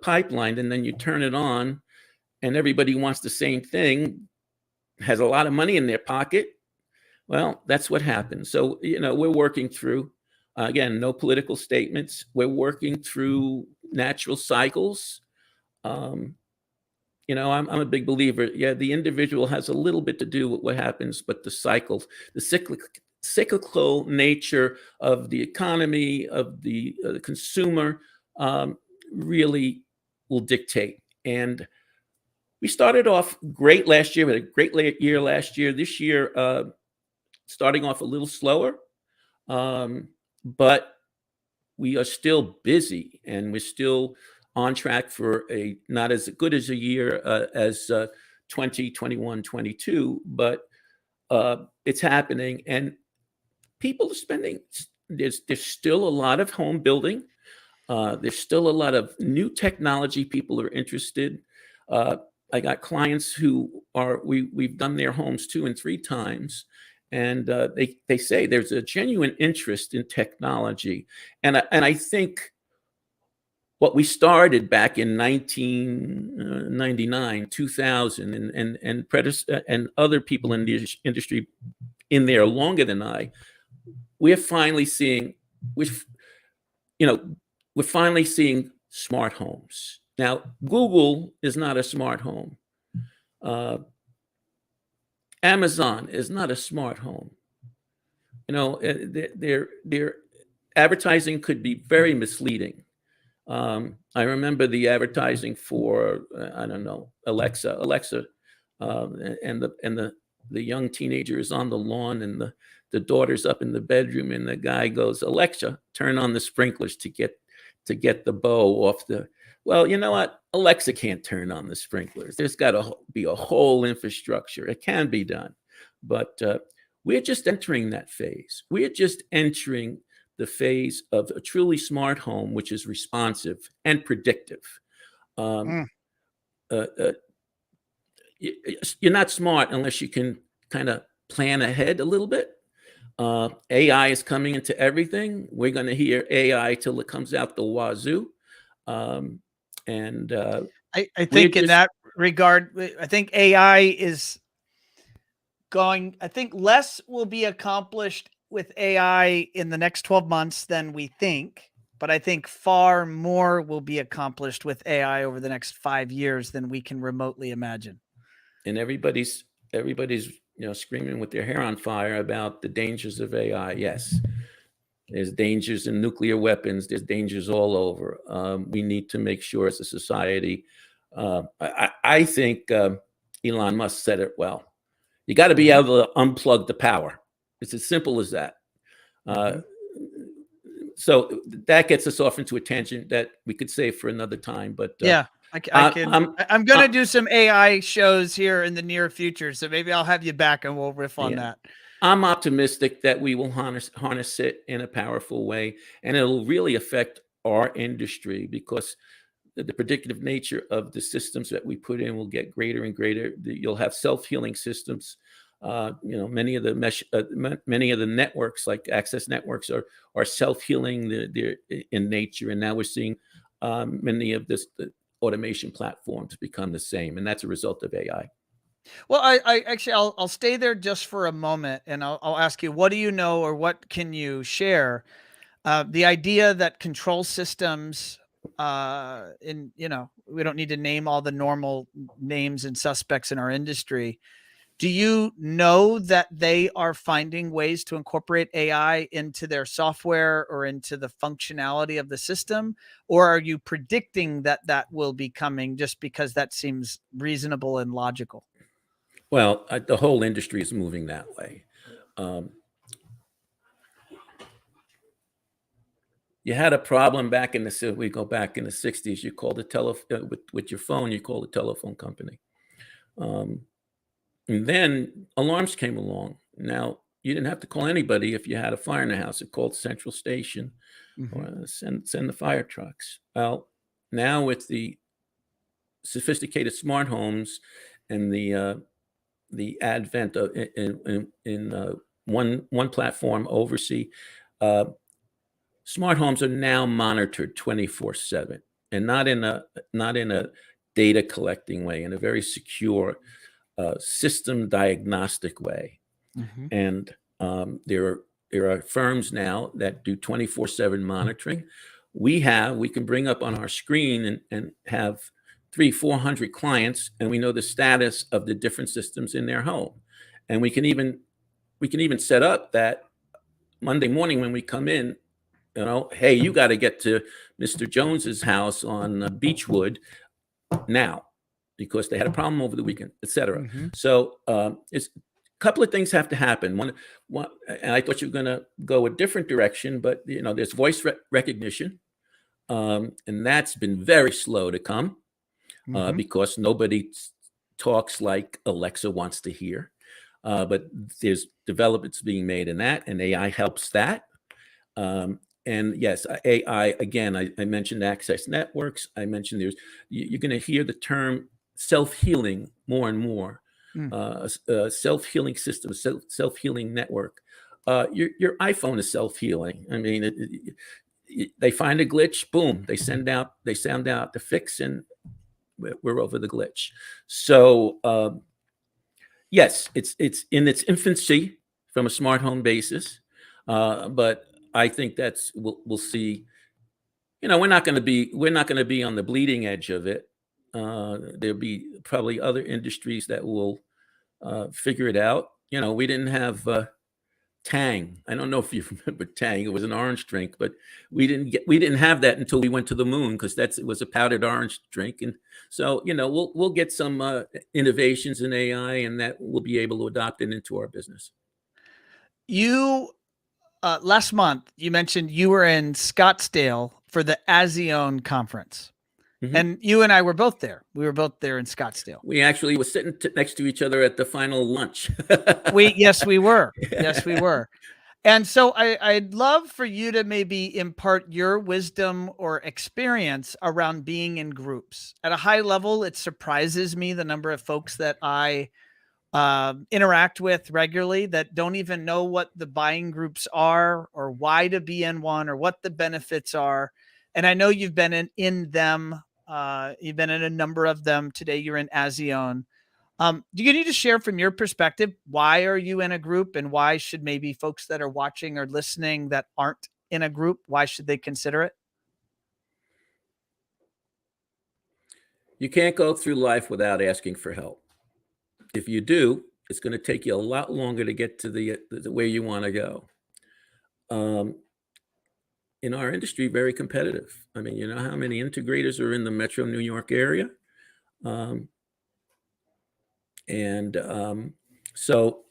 pipeline, and then you turn it on, and everybody wants the same thing, has a lot of money in their pocket. Well, that's what happens. So we're working through. Again, no political statements. We're working through natural cycles. I'm a big believer. Yeah, the individual has a little bit to do with what happens, but the cycles, the cyclical nature of the economy, of the consumer, really will dictate. And we started off great last year. We had a great year last year. This year, starting off a little slower, but we are still busy, and we're still on track for a not as good as a year as 2021, 22, but it's happening, and people are spending. There's still a lot of home building. There's still a lot of new technology people are interested. I got clients who we've done their homes 2 and 3 times, And they say there's a genuine interest in technology. And I think what we started back in 1999, 2000, and other people in the industry in there longer than I, we're finally seeing, we're finally seeing smart homes. Now, Google is not a smart home. Amazon is not a smart home. Their advertising could be very misleading. I remember the advertising for I don't know, Alexa, and the young teenager is on the lawn, and the daughter's up in the bedroom, and the guy goes, Alexa, turn on the sprinklers to get the bow off the. Well, you know what? Alexa can't turn on the sprinklers. There's got to be a whole infrastructure. It can be done, but we're just entering that phase. We're just entering the phase of a truly smart home, which is responsive and predictive. You're not smart unless you can kind of plan ahead a little bit. AI is coming into everything. We're going to hear AI till it comes out the wazoo. I think in that regard, I think AI is going, I think less will be accomplished with AI in the next 12 months than we think, but I think far more will be accomplished with AI over the next 5 years than we can remotely imagine. And everybody's screaming with their hair on fire about the dangers of AI. Yes, there's dangers in nuclear weapons. There's dangers all over. We need to make sure as a society. I think Elon Musk said it well. You got to be able to unplug the power. It's as simple as that. So that gets us off into a tangent that we could save for another time. But yeah, I'm going to do some AI shows here in the near future. So maybe I'll have you back and we'll riff on that. I'm optimistic that we will harness it in a powerful way, and it'll really affect our industry because the predictive nature of the systems that we put in will get greater and greater. You'll have self-healing systems. Many of the networks, like access networks, are self-healing in nature, and now we're seeing many of the automation platforms become the same, and that's a result of AI. Well, I'll stay there just for a moment, and I'll ask you, what do you know, or what can you share? The idea that control systems, we don't need to name all the normal names and suspects in our industry. Do you know that they are finding ways to incorporate AI into their software or into the functionality of the system? Or are you predicting that will be coming just because that seems reasonable and logical? Well, the whole industry is moving that way. You had a problem back in the, we go back in the 60s, you called with your phone, you called the telephone company. And then alarms came along. Now, you didn't have to call anybody if you had a fire in the house. It called Central Station or send the fire trucks. Well, now with the sophisticated smart homes and the advent of in one platform oversee, smart homes are now monitored 24/7, and not in a data collecting way, in a very secure system diagnostic way. And there are firms now that do 24/7 monitoring. We can bring up on our screen and have 300-400 clients, and we know the status of the different systems in their home. And we can even set up that Monday morning when we come in, hey, you got to get to Mr. Jones's house on Beechwood now because they had a problem over the weekend, etc. So it's a couple of things have to happen. One, and I thought you were going to go a different direction, but there's voice recognition, and that's been very slow to come because nobody talks like Alexa wants to hear. But there's developments being made in that, and AI helps that. And yes, AI, again, I mentioned access networks. I mentioned you're going to hear the term self-healing more and more. a self-healing system, a self-healing network. Your iPhone is self-healing. I mean, they find a glitch, boom, they send out the fix, and we're over the glitch. So yes, it's in its infancy from a smart home basis, but I think we'll see. We're not going to be on the bleeding edge of it. There'll be probably other industries that will figure it out. We didn't have Tang. I don't know if you remember Tang. It was an orange drink, but we didn't have that until we went to the moon, because it was a powdered orange drink. And so we'll get some innovations in AI, and that we'll be able to adopt it into our business. You last month you mentioned you were in Scottsdale for the ASEON conference. And you and I were both there. We were both there in Scottsdale. We actually were sitting next to each other at the final lunch. Yes, we were. Yes, we were. And so I'd love for you to maybe impart your wisdom or experience around being in groups. At a high level, it surprises me the number of folks that I interact with regularly that don't even know what the buying groups are, or why to be in one, or what the benefits are. And I know you've been in them. You've been in a number of them. Today you're in ASEON. Do you need to share from your perspective, why are you in a group, and why should maybe folks that are watching or listening that aren't in a group, why should they consider it? You can't go through life without asking for help. If you do, it's going to take you a lot longer to get to the way you want to go. In our industry, very competitive. I mean, you know how many integrators are in the metro New York area? So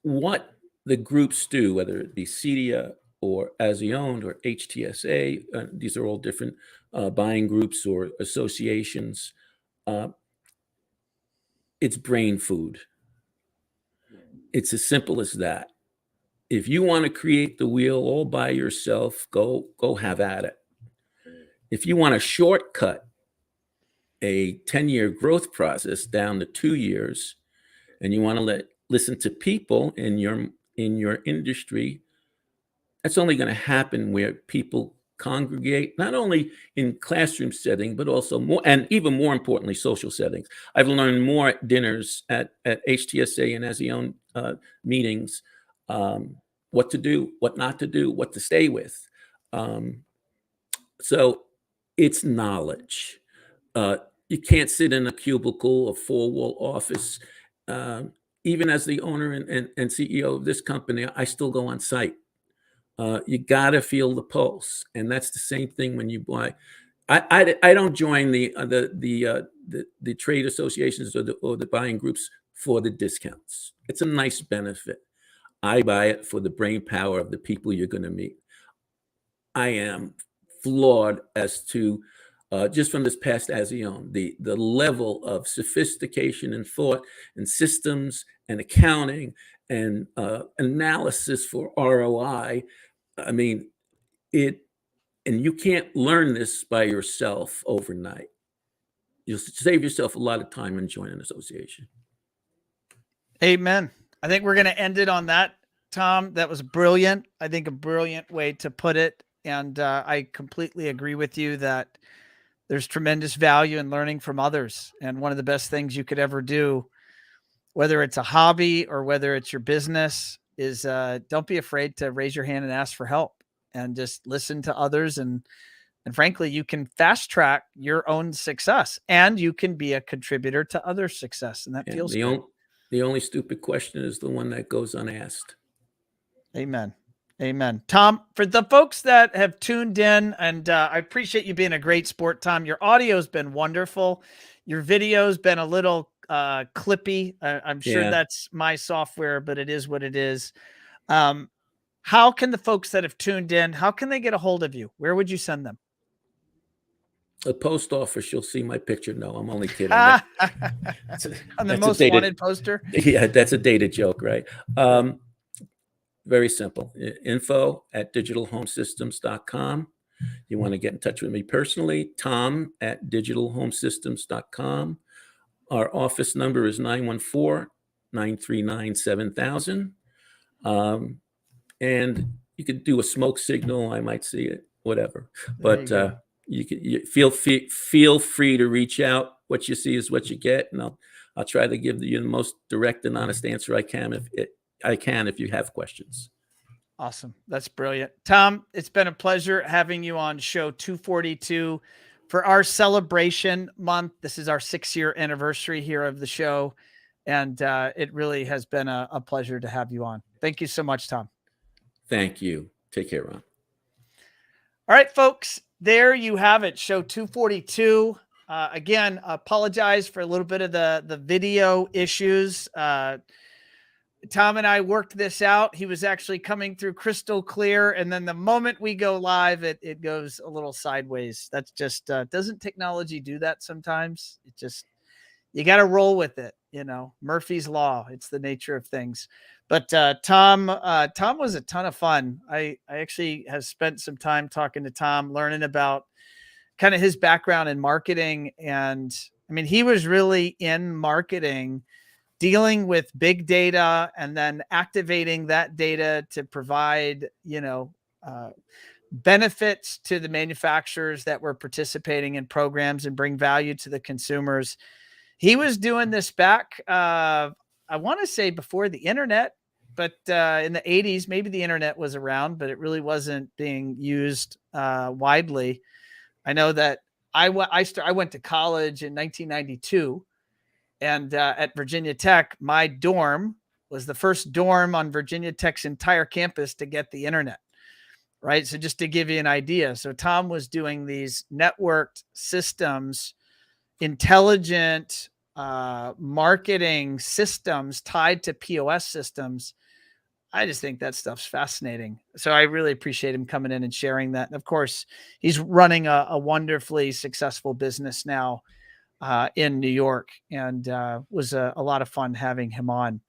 what the groups do, whether it be CEDIA or ASEON or HTSA, these are all different buying groups or associations. It's brain food. It's as simple as that. If you want to create the wheel all by yourself, go have at it. If you want to shortcut a 10-year growth process down to 2 years, and you want to listen to people in your industry, that's only going to happen where people congregate, not only in classroom setting, but also more, and even more importantly, social settings. I've learned more at dinners at HTSA and ASEON meetings, what to do, what not to do, what to stay with. So it's knowledge. You can't sit in a cubicle, a four-wall office. Even as the owner and CEO of this company, I still go on site. You got to feel the pulse, and that's the same thing when you buy. I don't join the trade associations or the buying groups for the discounts. It's a nice benefit. I buy it for the brain power of the people you're going to meet. I am flawed as to just from this past ASEON, the level of sophistication and thought and systems and accounting and analysis for ROI. I mean, and you can't learn this by yourself overnight. You'll save yourself a lot of time and join an association. Amen. I think we're going to end it on that, Tom. That was brilliant. I think a brilliant way to put it. And I completely agree with you that there's tremendous value in learning from others. And one of the best things you could ever do, whether it's a hobby or whether it's your business, is don't be afraid to raise your hand and ask for help, and just listen to others. And frankly, you can fast track your own success, and you can be a contributor to other success. And that feels good. The only stupid question is the one that goes unasked. Amen. Amen. Tom, for the folks that have tuned in, and I appreciate you being a great sport, Tom. Your audio's been wonderful. Your video's been a little clippy. I'm sure that's my software, but it is what it is. How can the folks that have tuned in, how can they get a hold of you? Where would you send them? The post office, you'll see my picture. No, I'm only kidding. On the most wanted poster? Yeah, that's a dated joke, right? Very simple. info@digitalhomesystems.com. You want to get in touch with me personally, Tom@digitalhomesystems.com. Our office number is 914-939-7000. And you could do a smoke signal. I might see it, whatever. But you feel free to reach out. What you see is what you get, and I'll try to give you the most direct and honest answer I can if you have questions. Awesome. That's brilliant. Tom, it's been a pleasure having you on show 242 for our celebration month. This is our 6-year anniversary here of the show. And it really has been a pleasure to have you on. Thank you so much, Tom. Thank you. Take care, Ron. All right, folks, there you have it. Show 242. Again, apologize for a little bit of the video issues. Tom and I worked this out. He was actually coming through crystal clear. And then the moment we go live, it goes a little sideways. That's just, doesn't technology do that sometimes? It just, you got to roll with it. You know, Murphy's Law. It's the nature of things. But Tom was a ton of fun. I actually have spent some time talking to Tom, learning about kind of his background in marketing. And I mean, he was really in marketing, dealing with big data and then activating that data to provide, benefits to the manufacturers that were participating in programs and bring value to the consumers. He was doing this back, I want to say before the internet, but in the 80s, maybe the internet was around, but it really wasn't being used widely. I know that I went to college in 1992. And at Virginia Tech, my dorm was the first dorm on Virginia Tech's entire campus to get the internet, right? So just to give you an idea. So Tom was doing these networked systems, intelligent marketing systems tied to POS systems. I just think that stuff's fascinating. So I really appreciate him coming in and sharing that. And of course, he's running a wonderfully successful business now in New York, and was a lot of fun having him on.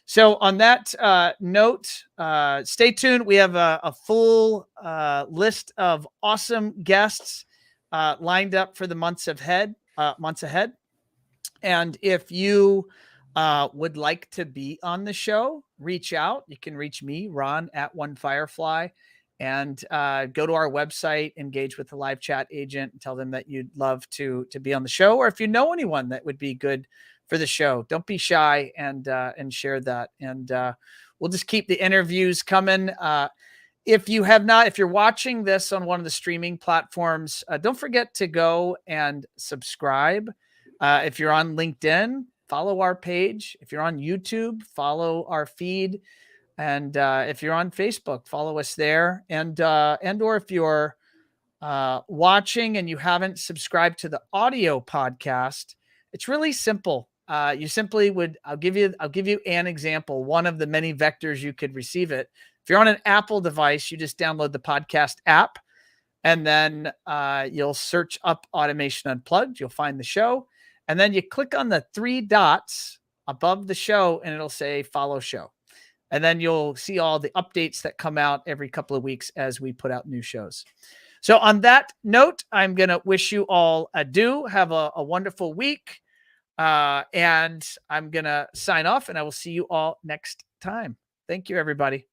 So on that note, stay tuned. We have a full list of awesome guests lined up for the months ahead. And if you would like to be on the show, reach out. You can reach me, Ron, at One Firefly, and go to our website, engage with the live chat agent, and tell them that you'd love to be on the show. Or if you know anyone that would be good for the show, don't be shy and share that. And we'll just keep the interviews coming. If you're watching this on one of the streaming platforms, don't forget to go and subscribe. If you're on LinkedIn, follow our page. If you're on YouTube, follow our feed. And if you're on Facebook, follow us there. And or if you're watching and you haven't subscribed to the audio podcast, it's really simple. You simply I'll give you an example, one of the many vectors you could receive it. If you're on an Apple device, you just download the podcast app, and then you'll search up Automation Unplugged. You'll find the show, and then you click on the 3 dots above the show, and it'll say follow show. And then you'll see all the updates that come out every couple of weeks as we put out new shows. So on that note, I'm going to wish you all adieu. Have a wonderful week. And I'm going to sign off, and I will see you all next time. Thank you, everybody.